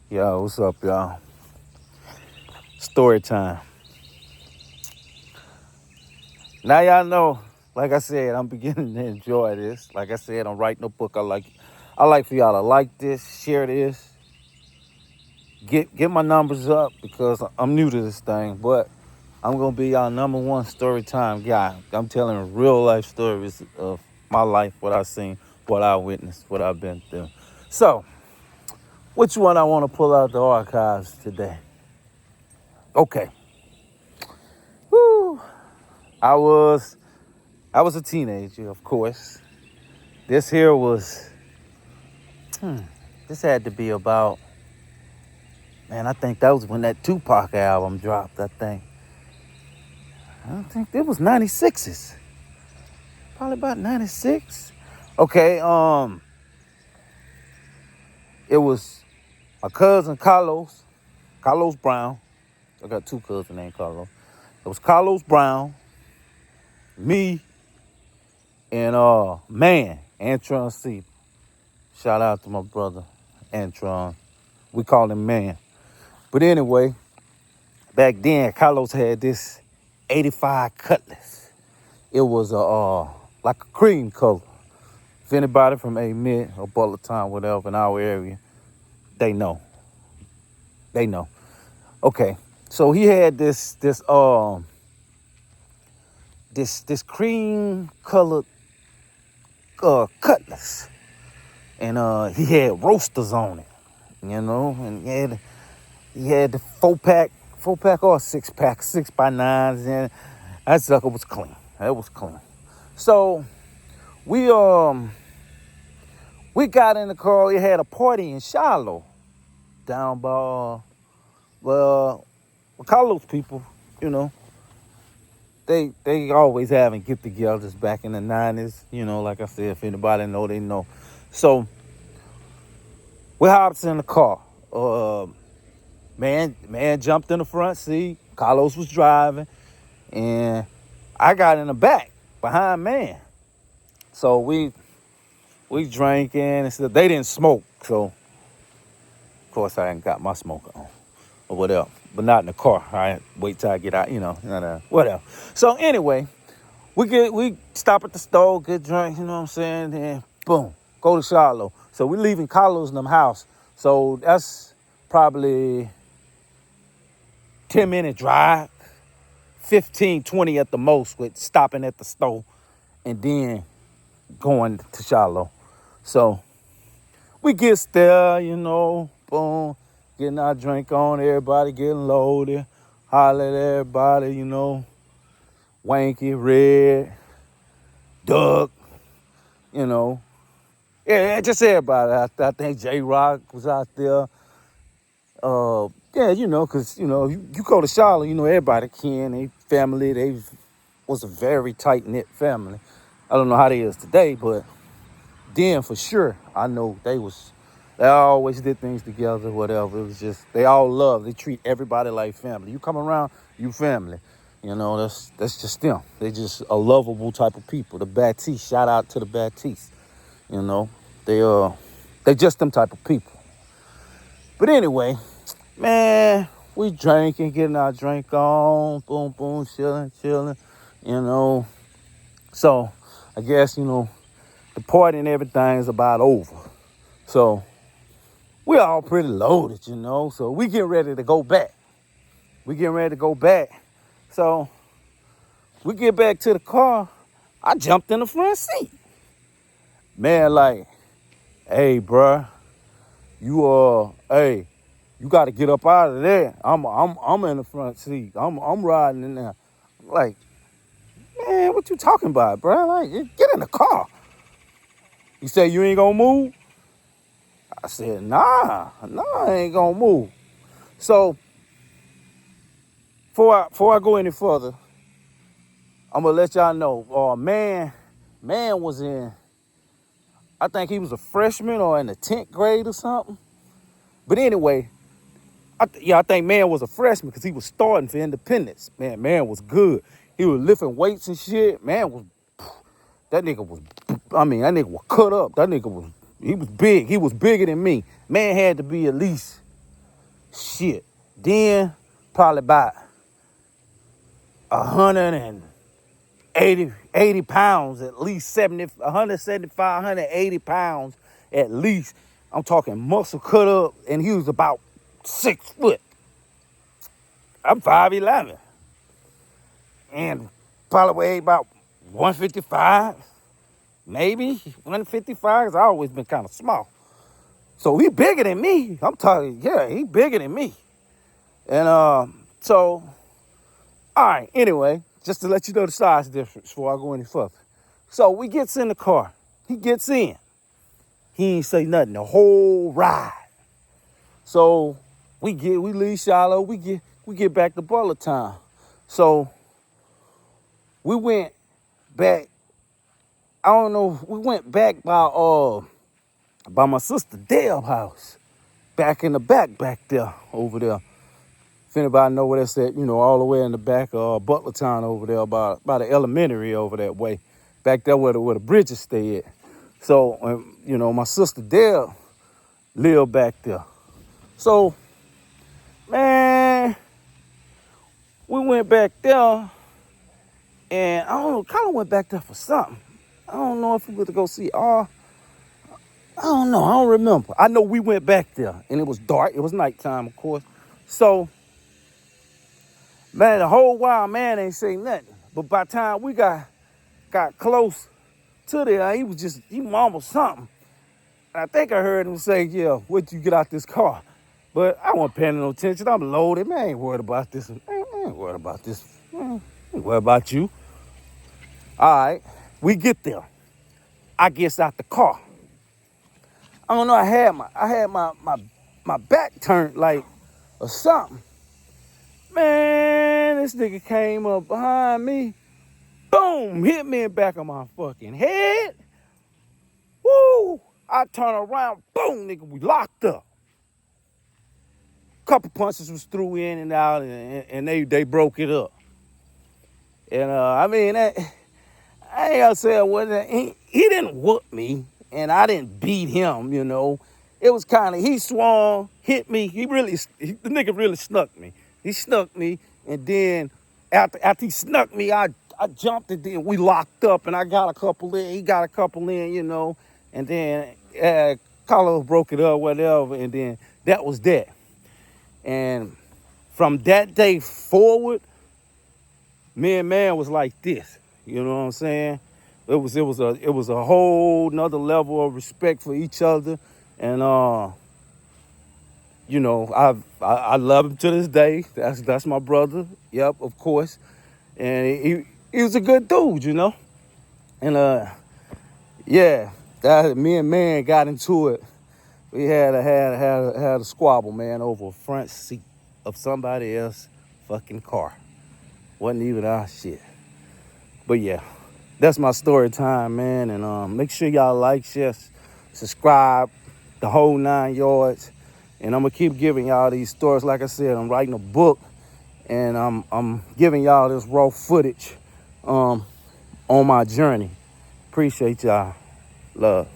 Yo, what's up, y'all? Story time. Now y'all know, like I said, I'm beginning to enjoy this. Like I said, I'm writing a book. I like for y'all to like this, share this, get my numbers up because I'm new to this thing, but I'm gonna be y'all number one story time guy. I'm telling real life stories of my life, what I've seen, what I witnessed, what I've been through. So, which one I want to pull out the archives today? Okay. Woo. I was I was a teenager, of course. This here was, this had to be about, man, I think that was when that Tupac album dropped, I think it was 96's. Probably about 96. Okay, it was my cousin Carlos Brown. I got two cousins named Carlos. It was Carlos Brown, me, and Antron C. Shout out to my brother, Antron. We call him Man. But anyway, back then, Carlos had this 85 Cutlass. It was like a cream color. If anybody from A-Mid or Butler Town, whatever, in our area, they know. They know. Okay, so he had this cream colored Cutlass, and he had roasters on it, and he had the four pack or six pack, 6x9s, and that sucker was clean. That was clean. So we we got in the car. We had a party in Shiloh down by well, Carlos people. You know, they always having get-togethers back in the 90s. Like I said, if anybody know, they know. So we hopped in the car. Man jumped in the front seat. Carlos was driving, and I got in the back behind Man. So we drinking and stuff. They didn't smoke, so of course I ain't got my smoker on or whatever. But not in the car. I wait till I get out, whatever. So anyway, we stop at the store, get drunk, you know what I'm saying, and boom, go to Charlotte. So we leaving Carlos in them house. So that's probably 10-minute drive, 15, 20 at the most, with stopping at the store and then going to Charlotte. So we get there, boom, getting our drink on, everybody getting loaded, holler at everybody, Wanky, Red, Doug, you know. Yeah, just everybody. I think J-Rock was out there. Yeah, because, you go to Charlotte, everybody can. They family, they was a very tight-knit family. I don't know how they is today, but then for sure, I know they always did things together, whatever. It was just, they all love, they treat everybody like family. You come around, you family. That's just them. They just a lovable type of people. The Baptiste, shout out to the Baptiste. They just them type of people. But anyway, man, we drinking, getting our drink on, boom, boom, chilling, So I guess, the party and everything is about over. So we all pretty loaded, So we getting ready to go back. So we get back to the car. I jumped in the front seat. Man, like, hey, bruh, you got to get up out of there. I'm in the front seat. I'm riding in there. Like, man, what you talking about, bruh? Like, get in the car. You say you ain't gonna move? I said, nah, I ain't gonna move. So before I go any further, I'm gonna let y'all know. Man was in, I think he was a freshman or in the 10th grade or something. But anyway, I think Man was a freshman because he was starting for Independence. Man was good. He was lifting weights and shit. That nigga was cut up. He was big. He was bigger than me. Man had to be at least Shit. Then probably about 180 pounds, at least 175, 180 pounds at least. I'm talking muscle cut up, and he was about 6 foot. I'm 5'11", and probably weighed about 155, maybe 155, because I always been kind of small. So he bigger than me. I'm talking, yeah, he bigger than me. And so, all right, anyway, just to let you know the size difference before I go any further. So we gets in the car. He gets in. He ain't say nothing the whole ride. So we leave Shiloh, we get back to Butler Town. So we went back, I don't know, we went back by my sister Dale's house. Back in the back there, over there. If anybody know where that's at, all the way in the back of Butler Town over there, by the elementary over that way. Back there where the Bridges stay at. So, my sister Dale lived back there. So, man, we went back there, and I don't know, kind of went back there for something. I don't know if we were to go see I don't know, I don't remember. I know we went back there, and it was dark. It was nighttime, of course. So, man, the whole while, man ain't say nothing. But by the time we got close to there, he mumbled something. And I think I heard him say, yeah, where'd you get out this car? But I wasn't paying no attention. I'm loaded. Man, I ain't worried about this. I ain't worried about this. I ain't worried about you. All right, we get there. I gets out the car. I don't know, I had my back turned like or something. Man, this nigga came up behind me. Boom, hit me in the back of my fucking head. Woo! I turn around, boom, nigga, we locked up. Couple punches was threw in and out, and they broke it up. And I mean, I ain't gonna say it wasn't. He didn't whoop me, and I didn't beat him. It was kind of, he swung, hit me. The nigga really snuck me. He snuck me, and then after he snuck me, I jumped, and then we locked up, and I got a couple in. He got a couple in, and then Carlos broke it up, whatever, and then that was that. And from that day forward, me and man was like this. You know what I'm saying? It was a whole nother level of respect for each other, and I love him to this day. That's my brother. Yep, of course. And he was a good dude, And yeah, me and man got into it. We had a squabble, man, over a front seat of somebody else's fucking car. Wasn't even our shit. But yeah, that's my story time, man. And make sure y'all like, share, subscribe, the whole 9 yards. And I'm gonna keep giving y'all these stories. Like I said, I'm writing a book, and I'm giving y'all this raw footage on my journey. Appreciate y'all. Love.